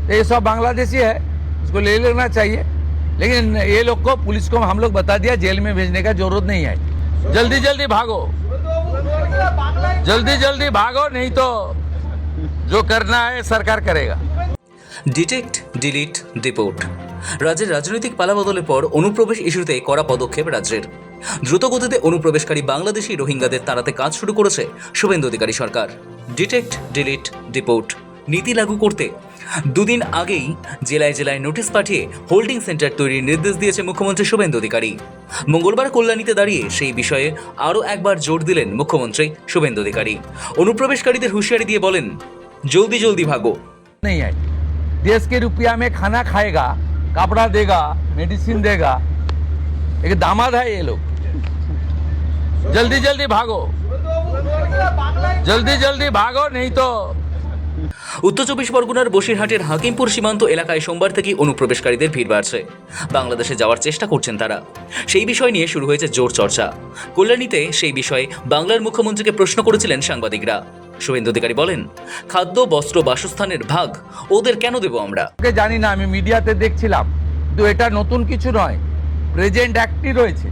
तो ये सब बांग्लादेशी है, इसको ले लेना चाहिए। लेकिन ये लोग को, पुलिस को हम लोग बता दिया जेल में भेजने का जरूरत नहीं है। जल्दी जल्दी भागो, जल्दी जल्दी भागो, नहीं तो जो करना है सरकार करेगा। Detect delete deport. রাজ্যের রাজনৈতিক পালাবদলের পর অনুপ্রবেশ ইস্যুতে কড়া পদক্ষেপ রাজ্যের। দ্রুতগতিতে অনুপ্রবেশকারী বাংলাদেশি রোহিঙ্গাদের তাড়াতে কাজ শুরু করেছে শুভেন্দু অধিকারী সরকার। ডিটেক্ট ডিলিট ডিপোর্ট নীতি লাগু করতে দুদিন আগেই জেলায় জেলায় নোটিশ পাঠিয়ে হোল্ডিং সেন্টার তৈরির নির্দেশ দিয়েছে মুখ্যমন্ত্রী শুভেন্দু অধিকারী। মঙ্গলবার কল্যাণীতে দাঁড়িয়ে সেই বিষয়ে আরও একবার জোর দিলেন মুখ্যমন্ত্রী শুভেন্দু অধিকারী। অনুপ্রবেশকারীদের হুঁশিয়ারি দিয়ে বলেন, জলদি জলদি ভাগো। नहीं है, देश के रुपया में खाना खाएगा, कपड़ा देगा, मेडिसिन देगा, एक दामाद है ये लोग। जल्दी जल्दी भागो, जल्दी जल्दी भागो, नहीं तो। উত্তর চব্বিশ পরগনার বসিরহাটের হাকিমপুর সীমান্ত এলাকায় সোমবার থেকে অনুপ্রবেশকারীদের ভিড় বাড়ছে। বাংলাদেশে যাওয়ার চেষ্টা করছেন তারা। সেই বিষয় নিয়ে শুরু হয়েছে জোর চর্চা। কল্যাণীতে সেই বিষয়ে বাংলার মুখ্যমন্ত্রীকে প্রশ্ন করেছিলেন সাংবাদিকরা। শুভেন্দু অধিকারী বলেন, খাদ্য, বস্ত্র, বাসস্থানের ভাগ ওদের কেন দেব আমরা? জানি না, আমি মিডিয়াতে দেখছিলাম, কিন্তু এটা নতুন কিছু নয়, প্রেজেন্ট অ্যাক্টই রয়েছে।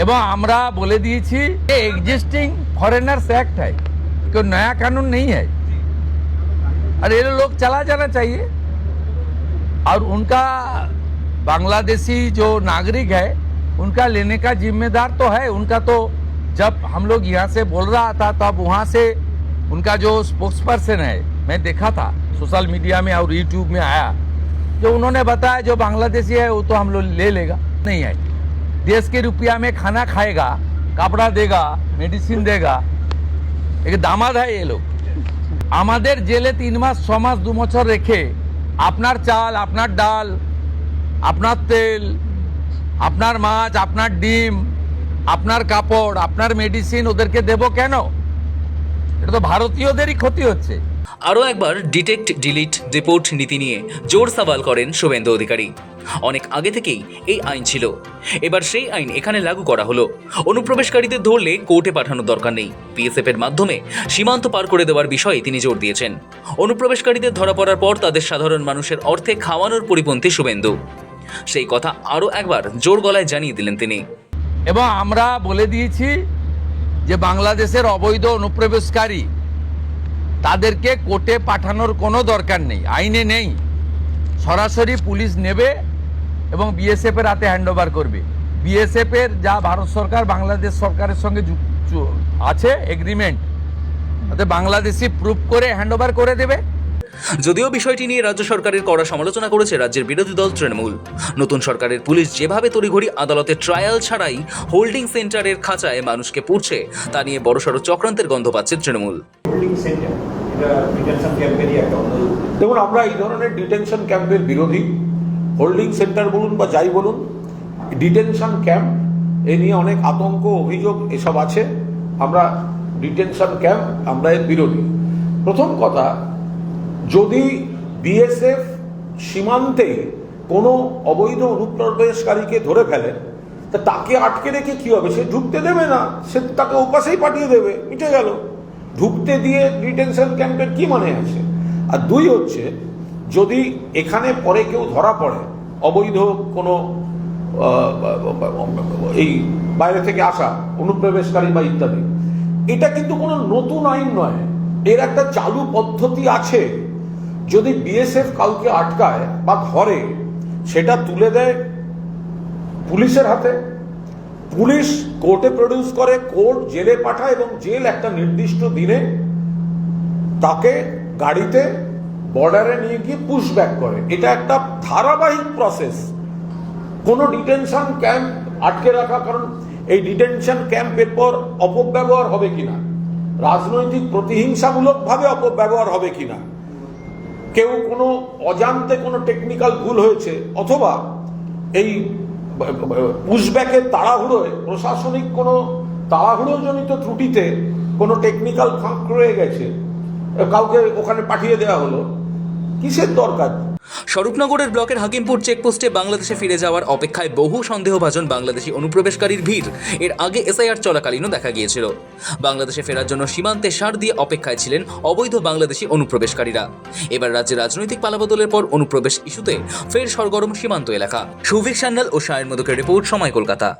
এবং আমরা বলে দিয়েছি ये एग्जिस्टिंग फॉरेनर्स एक्ट है, कोई नया कानून नहीं है। और ये लोग चला जाना चाहिए। और उनका बांग्लादेशी जो नागरिक है उनका लेने का जिम्मेदार तो है उनका। तो जब हम लोग यहाँ से बोल रहा था तब वहाँ से उनका जो स्पोक्स पर्सन है, मैं देखा था सोशल मीडिया में और यूट्यूब में आया, जो उन्होंने बताया जो बांग्लादेशी है वो तो हम लोग ले लेगा। नहीं है, देश के रुपया में खाना खाएगा, कपड़ा देगा, मेडिसिन देगा, एक दामाद है ये लोग। আমাদের জেলে 3 মাস 6 মাস 2 বছর রেখে আপনার চাল, আপনার ডাল, আপনার তেল, আপনার মাছ, আপনার ডিম, আপনার কাপড়, আপনার মেডিসিন ওদেরকে দেব কেন? এটা তো ভারতীয়দেরই ক্ষতি হচ্ছে। আরও একবার ডিটেক্ট ডিলিট ডিপোর্ট নীতি নিয়ে জোর সওয়াল করেন শুভেন্দু অধিকারী। অনেক আগে থেকেই এই আইন ছিল, এবার সেই আইন এখানে লাগু করা হলো। অনুপ্রবেশকারীদের ধরলে কোর্টে পাঠানোর দরকার নেই, বিএসএফ এর মাধ্যমে সীমান্ত পার করে দেওয়ার বিষয়ে তিনি জোর দিয়েছেন। অনুপ্রবেশকারীদের ধরা পড়ার পর তাদের সাধারণ মানুষের অর্থে খাওয়ানোর পরিপন্থী শুভেন্দু। সেই কথা আরও একবার জোর গলায় জানিয়ে দিলেন তিনি। এবং আমরা বলে দিয়েছি যে বাংলাদেশের অবৈধ অনুপ্রবেশকারী তাদেরকে কোর্টে পাঠানোর কোনো দরকার নেই, আইনে নেই। সরাসরি পুলিশ নেবে এবং বিএসএফ এর হাতে হ্যান্ডওভার করবে। বিএসএফ এর যা ভারত সরকার বাংলাদেশ সরকারের সঙ্গে আছে এগ্রিমেন্ট, তাতে বাংলাদেশি প্রুফ করে হ্যান্ডওভার করে দেবে। যদিও বিষয়টি নিয়ে রাজ্য সরকারের কড়া সমালোচনা করেছে রাজ্যের বিরোধী দল তৃণমূল। নতুন সরকারের পুলিশ যেভাবে তড়িঘড়ি আদালতে ট্রায়াল ছাড়াই হোল্ডিং সেন্টারের খাঁচায় মানুষকে পুড়ছে, তা নিয়ে বড়সড় চক্রান্তের গন্ধ পাচ্ছে তৃণমূল। দেখুন, আমরা এই ধরনের ডিটেনশন ক্যাম্পের বিরোধী। হোল্ডিং সেন্টার বলুন বা যাই বলুন, ডিটেনশন ক্যাম্প এ নিয়ে অনেক আতঙ্ক, অভিযোগ এসব আছে। আমরা ডিটেনশন ক্যাম্প, আমরা এর বিরোধী। প্রথম কথা, যদি বিএসএফ সীমান্তে কোনো অবৈধ অনুপ্রবেশকারীকে ধরে ফেলে, তা তাকে আটকে রেখে কি হবে? সে ঢুকতে দেবে না, সে তাকে ওপাশেই পাঠিয়ে দেবে, মিটে গেল। ঢুকতে দিয়ে ডিটেনশন ক্যাম্পের কি মানে আছে? আর দুই হচ্ছে, যদি এখানে পরে কেউ ধরা পড়ে অবৈধ কোনো এই বাইরে থেকে আসা অনুপ্রবেশকারী বা ইত্যাদি, এটা কিন্তু কোনো নতুন আইন নয়, এর একটা চালু পদ্ধতি আছে। যদি বিএসএফ কাউকে আটকায় বা ধরে, সেটা তুলে দেয় পুলিশের হাতে, পুলিশ কোর্টে প্রডিউস করে, কোর্ট জেলে পাঠায় এবং জেল একটা নির্দিষ্ট দিনে তাকে গাড়িতে বর্ডারে নিয়ে গিয়ে পুশব্যাক করে। এটা একটা ধারাবাহিক প্রসেস। কোনো ডিটেনশন ক্যাম্প আটকে রাখা, কারণ এই ডিটেনশন ক্যাম্পের পর অপব্যবহার হবে কিনা, রাজনৈতিক প্রতিহিংসামূলকভাবে অপব্যবহার হবে কিনা, কেউ কোনো অজান্তে কোনো টেকনিক্যাল ভুল হয়েছে, অথবা এই পুশব্যাকের তাড়াহুড়োয়, প্রশাসনিক কোনো তাড়াহুড়োজনিত ত্রুটিতে কোনো টেকনিক্যাল ফাঁক রয়ে গেছে, কাউকে ওখানে পাঠিয়ে দেওয়া হলো, কিসের দরকার? স্বরূপনগরের ব্লকের হাকিমপুর চেকপোস্টে বাংলাদেশে ফিরে যাওয়ার অপেক্ষায় বহু সন্দেহভাজন বাংলাদেশি অনুপ্রবেশকারীর ভিড় এর আগে এসআইআর চলাকালীনও দেখা গিয়েছিল। বাংলাদেশে ফেরার জন্য সীমান্তে সার দিয়ে অপেক্ষায় ছিলেন অবৈধ বাংলাদেশি অনুপ্রবেশকারীরা। এবার রাজ্যে রাজনৈতিক পালাবদলের পর অনুপ্রবেশ ইস্যুতে ফের সরগরম সীমান্ত এলাকা। সৌভিক সান্যাল ও সায়ের মধুকের রিপোর্ট, সময় কলকাতা।